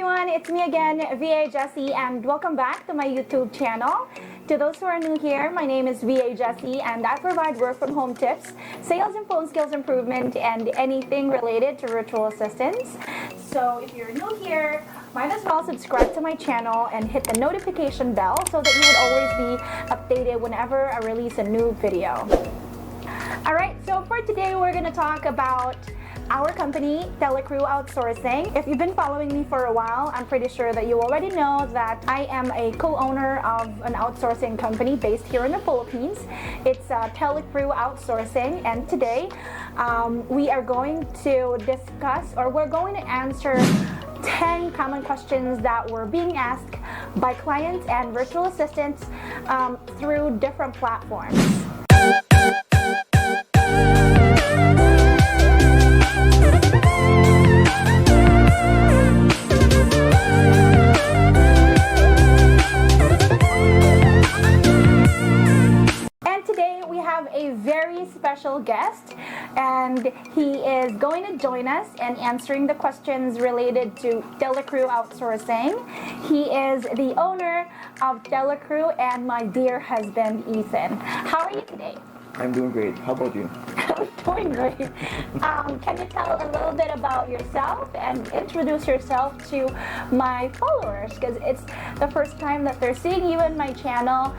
everyone, it's me again, VA Jessie, and welcome back to my YouTube channel. To those who are new here, my name is VA Jessie, and I provide work from home tips, sales and phone skills improvement, and anything related to virtual assistants. So if you're new here, might as well subscribe to my channel and hit the notification bell so that you would always be updated whenever I release a new video. Alright, so for today we're going to talk about our company, Telecrew Outsourcing. If you've been following me for a while, I'm pretty sure that you already know that I am a co-owner of an outsourcing company based here in the Philippines. It's Telecrew Outsourcing, and today we are going to discuss, or we're going to answer 10 common questions that were being asked by clients and virtual assistants through different platforms. A very special guest, and he is going to join us in answering the questions related to Telecrew Outsourcing. He is the owner of Telecrew and my dear husband, Ethan. How are you today? I'm doing great. How about you? I'm doing great. Can you tell a little bit about yourself and introduce yourself to my followers? Because it's the first time that they're seeing you in my channel.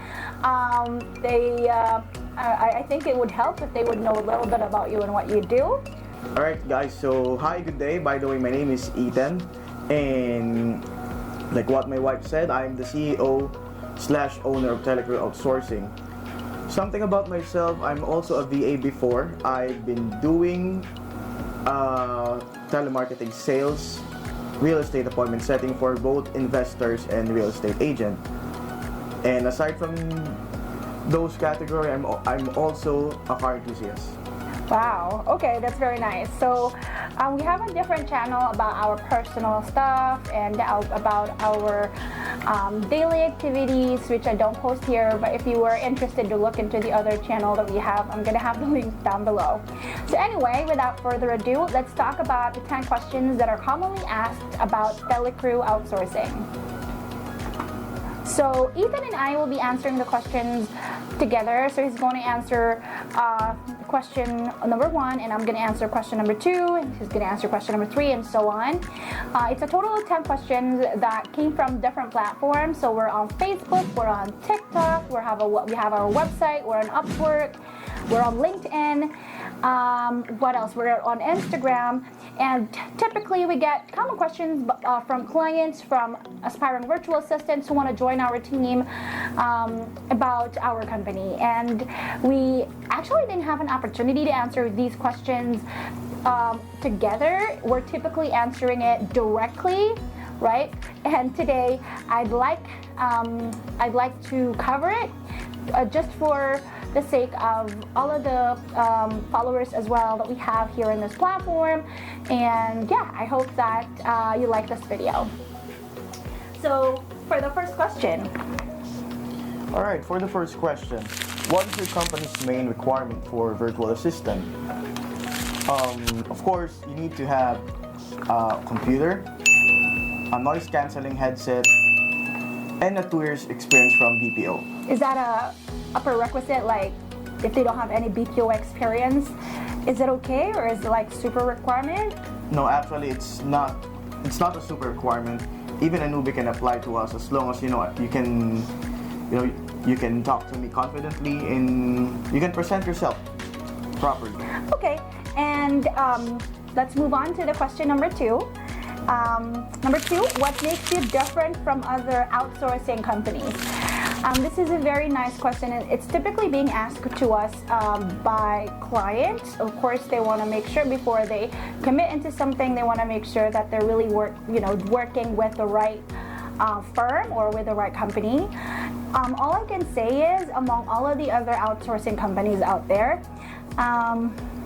I think it would help if they would know a little bit about you and what you do. Alright guys, so hi, good day. By the way, my name is Ethan, and like what my wife said, I'm the CEO/owner of Telecrew Outsourcing. Something about myself, I'm also a VA before. I've been doing telemarketing sales, real estate appointment setting for both investors and real estate agent. And aside from those categories, I'm also a car enthusiast. Wow, okay, that's very nice. So we have a different channel about our personal stuff and about our daily activities, which I don't post here, but if you were interested to look into the other channel that we have, I'm gonna have the link down below. So anyway, without further ado, let's talk about the 10 questions that are commonly asked about Telecrew Outsourcing. So Ethan and I will be answering the questions together. So he's going to answer question number 1, and I'm going to answer question number 2, and he's going to answer question number 3, and so on. It's a total of 10 questions that came from different platforms. So we're on Facebook, we're on TikTok, we have our website, we're on Upwork, we're on LinkedIn. What else? We're on Instagram, and typically we get common questions from clients, from aspiring virtual assistants who want to join our team about our company. And we actually didn't have an opportunity to answer these questions together. We're typically answering it directly, right? And today I'd like to cover it just for the sake of all of the followers as well that we have here in this platform. And yeah, I hope that you like this video. So for the first question. Alright, for the first question, what is your company's main requirement for virtual assistant? Of course, you need to have a computer, a noise cancelling headset, and a 2 years experience from BPO. Is that a prerequisite? Like, if they don't have any BPO experience, is it okay, or is it like super requirement? No, actually, it's not a super requirement. Even a newbie can apply to us as long as you can talk to me confidently and you can present yourself properly. Okay, and let's move on to the question number 2. Number 2, what makes you different from other outsourcing companies? This is a very nice question, and it's typically being asked to us by clients. Of course, they want to make sure before they commit into something, they want to make sure that they're really working with the right firm or with the right company. All I can say is, among all of the other outsourcing companies out there,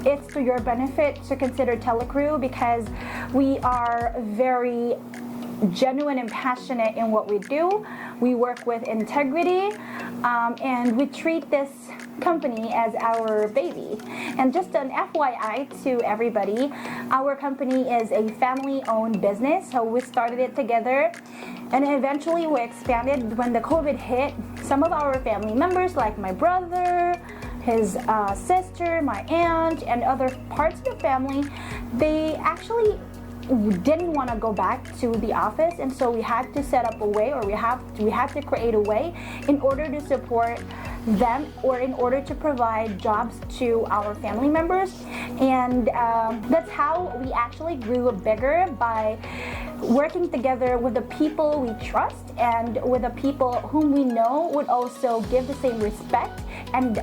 it's to your benefit to consider Telecrew, because we are very genuine and passionate in what we do. We work with integrity, and we treat this company as our baby. And just an FYI to everybody, our company is a family-owned business, so we started it together, and eventually we expanded when the COVID hit. Some of our family members, like my brother, his sister, my aunt, and other parts of the family, they actually didn't want to go back to the office, and so we had to set up a way, or we had to create a way in order to support them, or in order to provide jobs to our family members. And that's how we actually grew bigger, by working together with the people we trust and with the people whom we know would also give the same respect and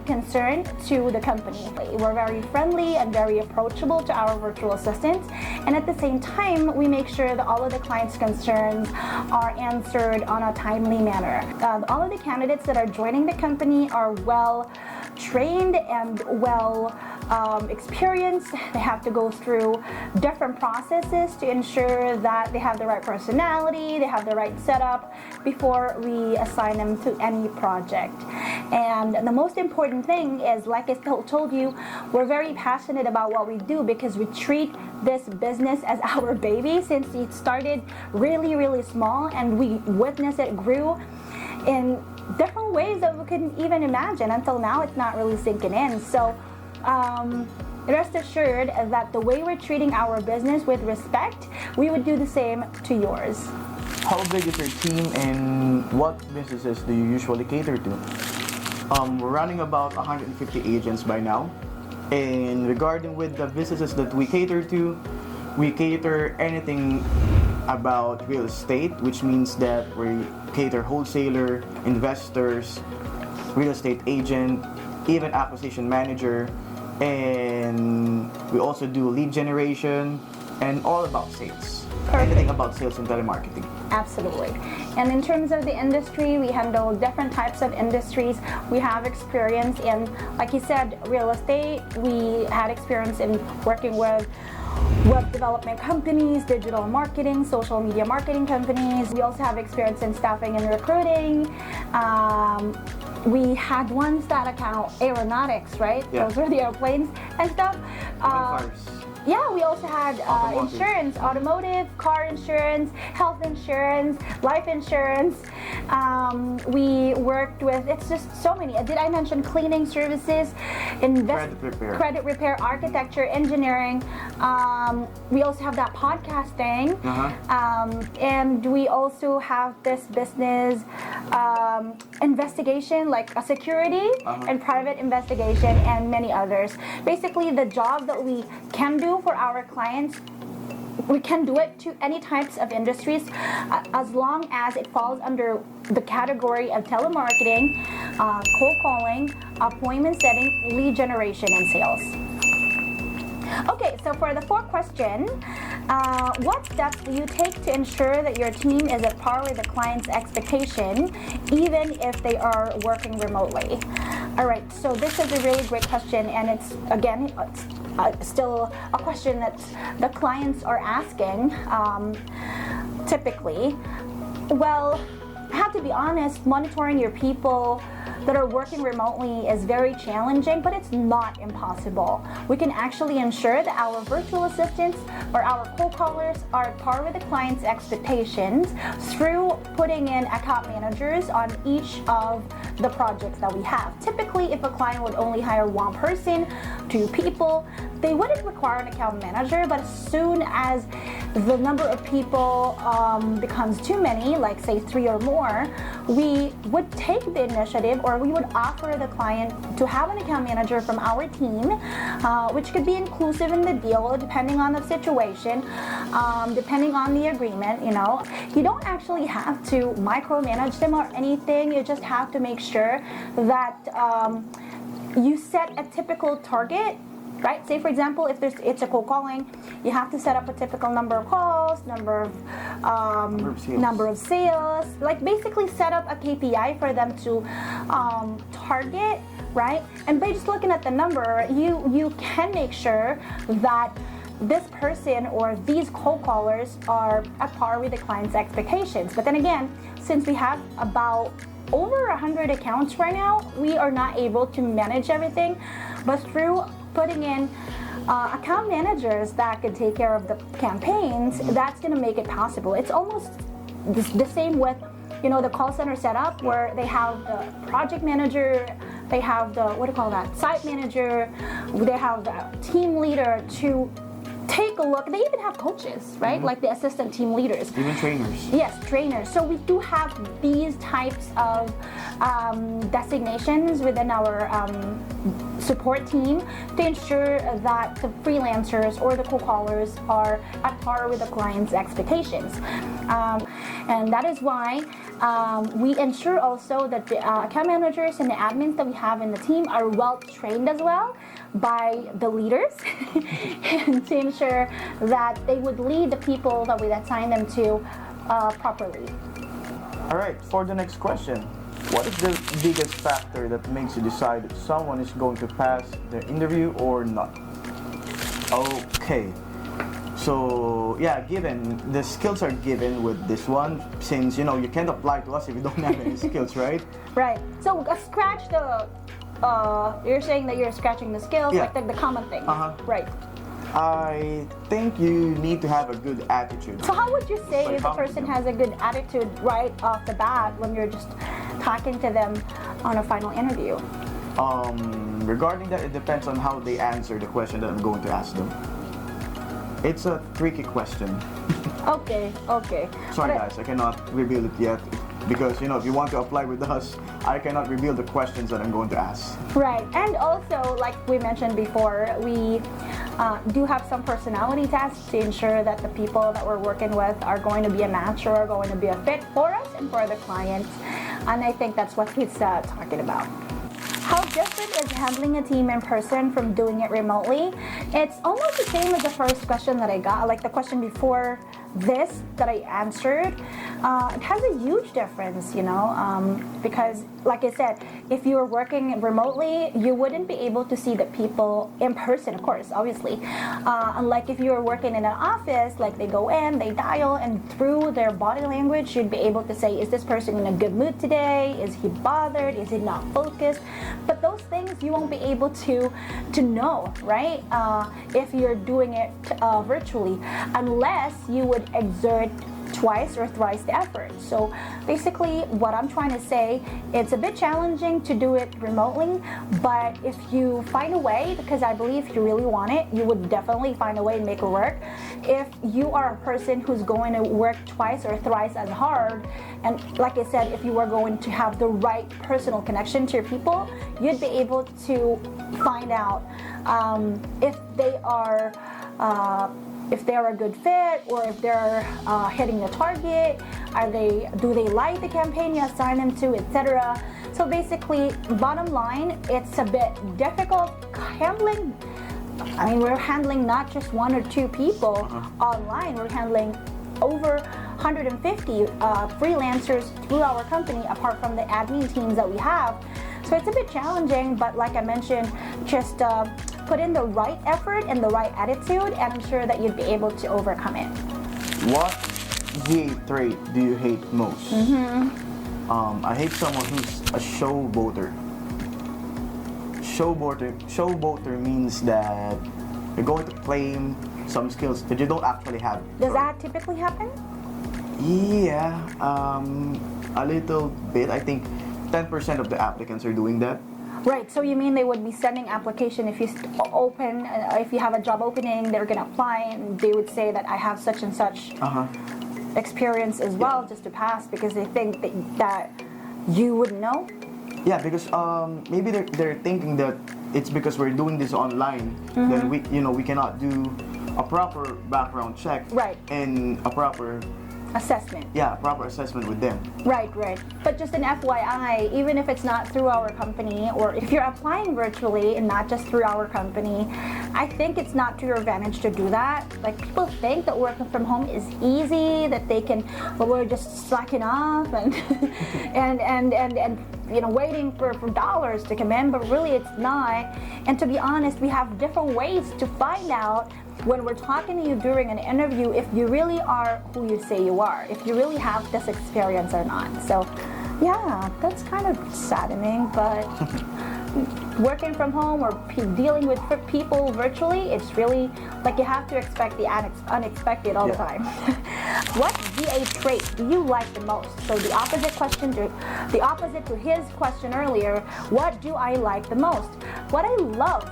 concern to the company. We're very friendly and very approachable to our virtual assistants, and at the same time we make sure that all of the clients' concerns are answered on a timely manner. All of the candidates that are joining the company are well trained and well experienced. They have to go through different processes to ensure that they have the right personality, they have the right setup before we assign them to any project. And the most important thing is, like I told you, we're very passionate about what we do because we treat this business as our baby since it started really small, and we witnessed it grew in different ways that we couldn't even imagine. Until now, it's not really sinking in. So rest assured that the way we're treating our business with respect, we would do the same to yours. How big is your team, and what businesses do you usually cater to? We're running about 150 agents by now. And regarding with the businesses that we cater to, we cater anything about real estate, which means that we cater wholesaler, investors, real estate agent, even acquisition manager, and we also do lead generation and all about sales. Perfect. Anything about sales and telemarketing. Absolutely. And in terms of the industry, we handle different types of industries. We have experience in, like you said, real estate. We had experience in working with web development companies, digital marketing, social media marketing companies. We also have experience in staffing and recruiting. We had one stat account, aeronautics, right? Yeah. Those were the airplanes and stuff. Cars. Yeah, we also had Automotive. insurance, automotive, car insurance, health insurance, life insurance. We worked with, it's just so many. Did I mention cleaning services, credit repair, architecture, engineering. We also have that podcasting. And we also have this business investigation, like a security and private investigation, and many others. Basically, the job that we can do for our clients, we can do it to any types of industries as long as it falls under the category of telemarketing, cold calling, appointment setting, lead generation, and sales. Okay, so for the fourth question, what steps do you take to ensure that your team is at par with the client's expectation, even if they are working remotely? All right, so this is a really great question, and it's, again, still a question that the clients are asking typically. Well, I have to be honest, monitoring your people that are working remotely is very challenging, but it's not impossible. We can actually ensure that our virtual assistants or our cold callers are at par with the client's expectations through putting in account managers on each of the projects that we have. Typically, if a client would only hire one person, 2 people, they wouldn't require an account manager, but as soon as the number of people becomes too many, like say 3 or more, we would take the initiative, or we would offer the client to have an account manager from our team, which could be inclusive in the deal depending on the situation, depending on the agreement. You don't actually have to micromanage them or anything. You just have to make sure that you set a typical target. Right? Say, for example, if it's a cold calling, you have to set up a typical number of calls, number of sales. Like, basically set up a KPI for them to target, right? And by just looking at the number, you can make sure that this person or these cold callers are at par with the client's expectations. But then again, since we have about over 100 accounts right now, we are not able to manage everything, but through putting in account managers that can take care of the campaigns, that's going to make it possible. It's almost the same with, you know, the call center setup, where they have the project manager, they have the, what do you call that, site manager, they have the team leader to take a look. They even have coaches, right? Like the assistant team leaders. Even trainers. Yes, trainers. So we do have these types of designations within our support team to ensure that the freelancers or the cold callers are at par with the client's expectations. And that is why we ensure also that the account managers and the admins that we have in the team are well trained as well by the leaders and to ensure that they would lead the people that we assign them to properly. All right, for the next question, what is the biggest factor that makes you decide if someone is going to pass the interview or not? Okay, so yeah, given the skills are given with this one, since you know you can't apply to us if you don't have any skills, right? Right. So scratch the. You're saying that you're scratching the skills, Yeah. like the common thing. Right. I think you need to have a good attitude. So how would you say if a confident. person has a good attitude right off the bat when you're just talking to them on a final interview? Regarding that, it depends on how they answer the question that I'm going to ask them. It's a tricky question. Okay. Sorry But guys, I cannot reveal it yet because you know if you want to apply with us, I cannot reveal the questions that I'm going to ask. Right, and also, like we mentioned before, we do have some personality tests to ensure that the people that we're working with are going to be a match or are going to be a fit for us and for the clients. And I think that's what he's talking about. How different is handling a team in person from doing it remotely? It's almost the same as the first question that I got, like the question before this that I answered. It has a huge difference, you know, because like I said, if you were working remotely, you wouldn't be able to see the people in person, of course, obviously. Unlike if you were working in an office, like they go in, they dial, and through their body language, you'd be able to say, is this person in a good mood today? Is he bothered? Is he not focused? But those things you won't be able to know, right? If you're doing it virtually, unless you would exert twice or thrice the effort. So basically what I'm trying to say, it's a bit challenging to do it remotely, but if you find a way, because I believe if you really want it, you would definitely find a way to make it work. If you are a person who's going to work twice or thrice as hard, and like I said, if you are going to have the right personal connection to your people, you'd be able to find out if they are a good fit, or if they're hitting the target, do they like the campaign you assign them to, etc. So basically, bottom line, it's a bit difficult handling. I mean, we're handling not just one or two people online, we're handling over 150 freelancers through our company, apart from the admin teams that we have. So it's a bit challenging, but like I mentioned, just put in the right effort and the right attitude, and I'm sure that you'd be able to overcome it. What VA trait do you hate most? I hate someone who's a showboater. Showboater means that you're going to claim some skills that you don't actually have. Does that typically happen? Yeah, a little bit. I think 10% of the applicants are doing that. Right, so you mean they would be sending application if you if you have a job opening, they're gonna apply and they would say that I have such and such experience as well, just to pass, because they think that you wouldn't know? Yeah, because maybe they're thinking that it's because we're doing this online, then we cannot do a proper background check, Right. and a proper Assessment. proper assessment with them. Right. But just an FYI, even if it's not through our company, or if you're applying virtually and not just through our company, I think it's not to your advantage to do that. Like, people think that working from home is easy, that they can, well, we're just slacking off and and waiting for dollars to come in, but really it's not. And to be honest, we have different ways to find out when we're talking to you during an interview if you really are who you say you are, if you really have this experience or not. So yeah, that's kind of saddening, but working from home or dealing with people virtually, it's really like you have to expect the unexpected all the time. What VA trait do you like the most? So the opposite to his question earlier, what do I like the most? What I love,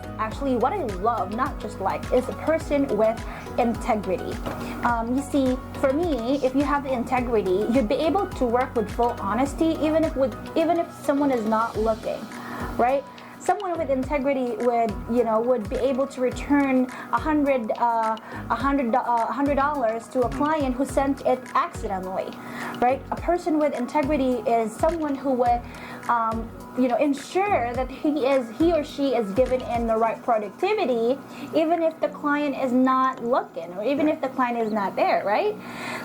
not just like, is a person with integrity. You see, for me, if you have the integrity, you'd be able to work with full honesty, even if someone is not looking, right? Someone with integrity would be able to return $100 to a client who sent it accidentally, right? A person with integrity is someone who would ensure that he or she is given in the right productivity, even if the client is not looking, or even if the client is not there, right?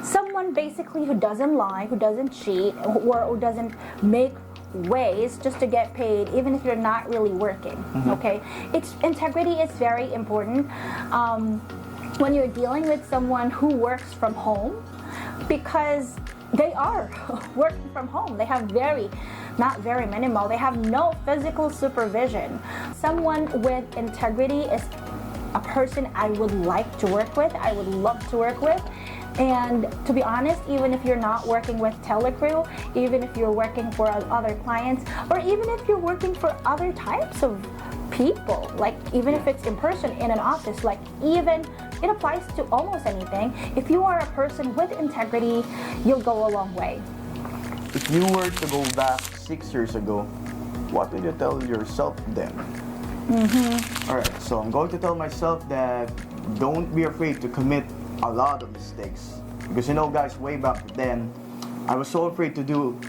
Someone basically who doesn't lie, who doesn't cheat, or who doesn't make ways just to get paid, even if you're not really working. Okay, integrity is very important when you're dealing with someone who works from home, because they are working from home. They have not very minimal, they have no physical supervision. Someone with integrity is a person I would like to work with, I would love to work with. And to be honest, even if you're not working with Telecrew, even if you're working for other clients, or even if you're working for other types of people, like even if it's in person in an office, like even it applies to almost anything. If you are a person with integrity, you'll go a long way. If you were to go back 6 years ago, what would you tell yourself then? Alright, so I'm going to tell myself that don't be afraid to commit a lot of mistakes, because guys, way back then I was so afraid to do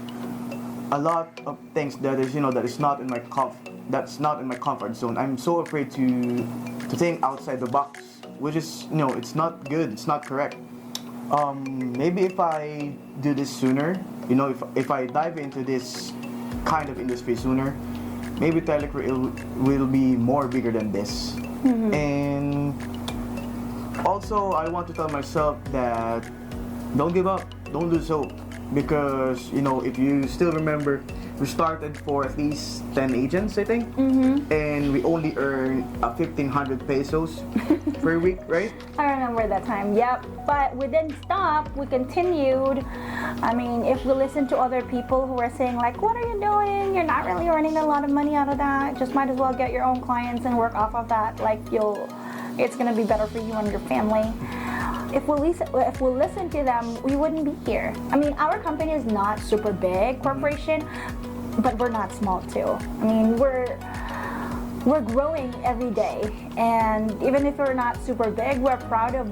a lot of things that is not in my comfort zone. I'm so afraid to think outside the box, which is it's not good, it's not correct. Maybe if I do this sooner, if I dive into this kind of industry sooner, maybe Telecrew will be more bigger than this. And also, I want to tell myself that don't give up, don't lose hope, because if you still remember, we started for at least 10 agents, I think, and we only earn 1,500 pesos per week, right? I remember that time, yep. But we didn't stop, we continued. I mean, if we listen to other people who are saying like, what are you doing? You're not really earning a lot of money out of that. Just might as well get your own clients and work off of that. Like it's gonna be better for you and your family. If we listen to them, we wouldn't be here. I mean, our company is not super big corporation, but we're not small too. I mean, we're growing every day, and even if we're not super big, we're proud of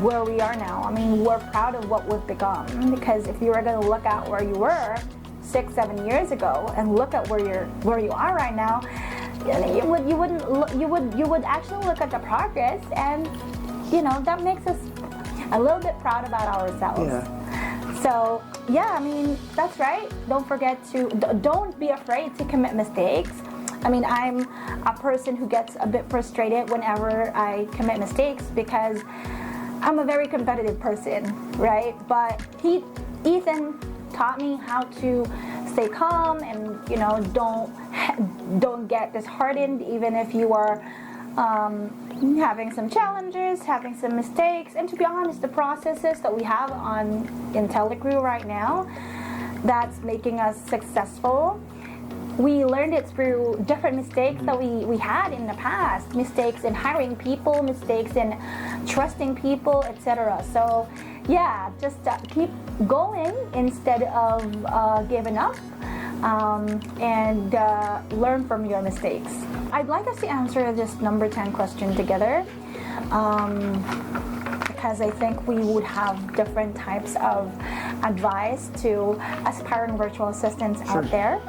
where we are now. I mean, we're proud of what we've become, because if you were going to look at where you were 6-7 years ago and look at where you are right now, you would actually look at the progress, and that makes us a little bit proud about ourselves. Yeah. So yeah, I mean, that's right. Don't be afraid to commit mistakes. I mean, I'm a person who gets a bit frustrated whenever I commit mistakes, because I'm a very competitive person, right? But Ethan taught me how to stay calm and don't get disheartened, even if you are having some challenges, having some mistakes. And to be honest, the processes that we have in Telecrew right now, that's making us successful. We learned it through different mistakes that we had in the past. Mistakes in hiring people, mistakes in trusting people, etc. So yeah, just keep going instead of giving up, and learn from your mistakes. I'd like us to answer this number 10 question together, because I think we would have different types of advice to aspiring virtual assistants out there.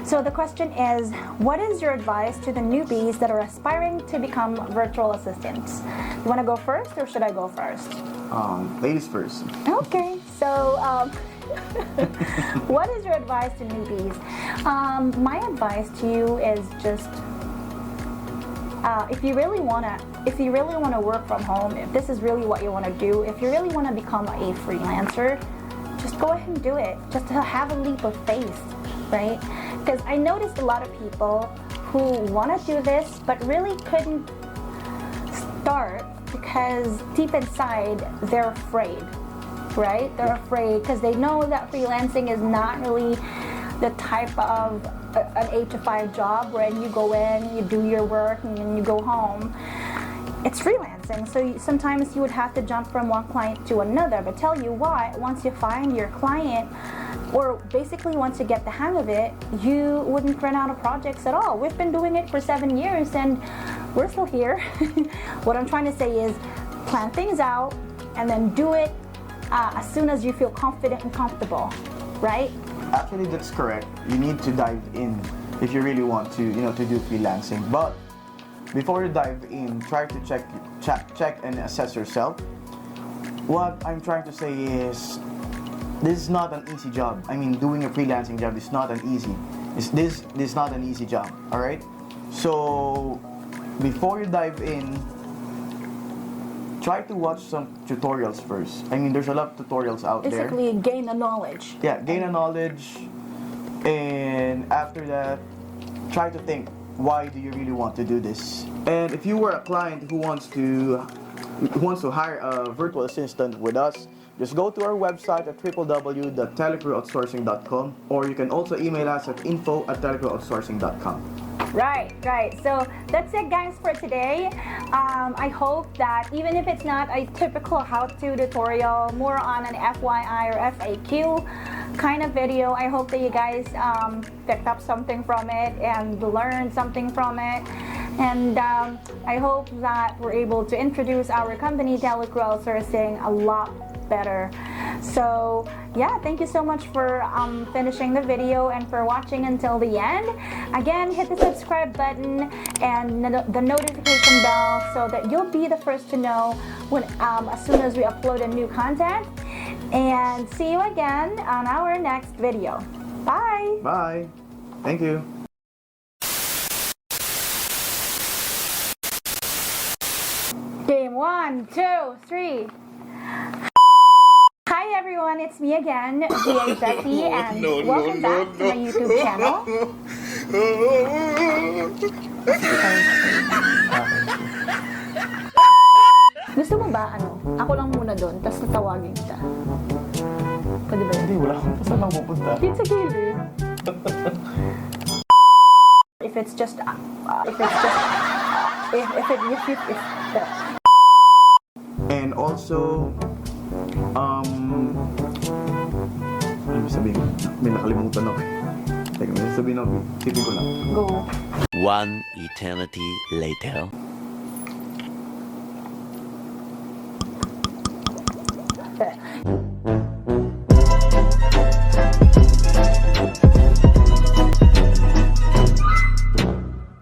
So the question is, what is your advice to the newbies that are aspiring to become virtual assistants? You want to go first, or should I go first? Ladies first. Okay, so what is your advice to newbies? My advice to you is just if you really wanna work from home, if this is really what you wanna do, if you really wanna become a freelancer, just go ahead and do it. Just to have a leap of faith, right? Because I noticed a lot of people who wanna do this but really couldn't start because deep inside they're afraid, right? They're afraid because they know that freelancing is not really the type of an 8 to 5 job where you go in, you do your work, and then you go home. It's freelancing, so sometimes you would have to jump from one client to another. But tell you what, once you find your client, or basically once you get the hang of it, you wouldn't run out of projects at all. We've been doing it for 7 years and we're still here. What I'm trying to say is plan things out and then do it as soon as you feel confident and comfortable, right? Actually, that's correct. You need to dive in if you really want to, to do freelancing. But before you dive in, try to check and assess yourself. What I'm trying to say is, this is not an easy job. I mean, doing a freelancing job is not an easy. This is not an easy job. All right. So before you dive in, try to watch some tutorials first. I mean, there's a lot of tutorials out there. Basically, gain the knowledge. Yeah, gain a knowledge, and after that, try to think, why do you really want to do this? And if you were a client who wants to hire a virtual assistant with us, just go to our website at www.telecrewoutsourcing.com, or you can also email us at info@telecrewoutsourcing.com. Right. So that's it, guys, for today. I hope that even if it's not a typical how-to tutorial, more on an FYI or FAQ kind of video, I hope that you guys picked up something from it and learned something from it. And I hope that we're able to introduce our company, Telecrew Outsourcing, a lot better. So yeah, thank you so much for finishing the video and for watching until the end. Again, hit the subscribe button and the notification bell so that you'll be the first to know when as soon as we upload a new content. And see you again on our next video. Bye. Bye. Thank you. Game 1, 2, 3. Hi everyone, it's me again, Jessie, and welcome back to my YouTube channel. Gusto mo ba, ako lang muna doon, tapos tatawagin kita? Pwede ba yun? Hindi, wala akong saan ako pupunta. Yun sa gilid. If it's just, And also, ano sabihin ko? May nakalimutan ako. Teka, may sabihin ako. Sipin ko lang. Go. One eternity later.